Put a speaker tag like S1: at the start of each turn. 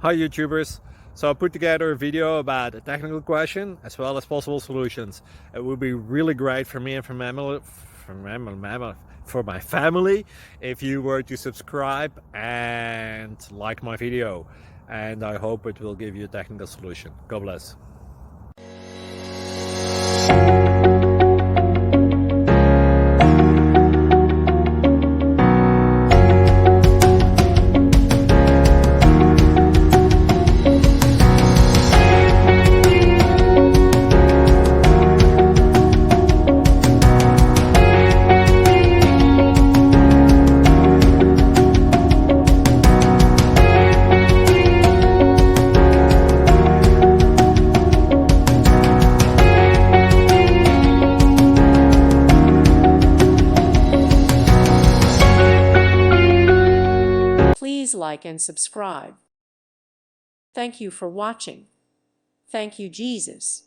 S1: Hi YouTubers! So I put together a video about a technical question as well as possible solutions. It would be really great for me and for my family if you were to subscribe and like my video, and I hope it will give you a technical solution. God bless.
S2: Please like and subscribe. Thank you for watching. Thank you, Jesus.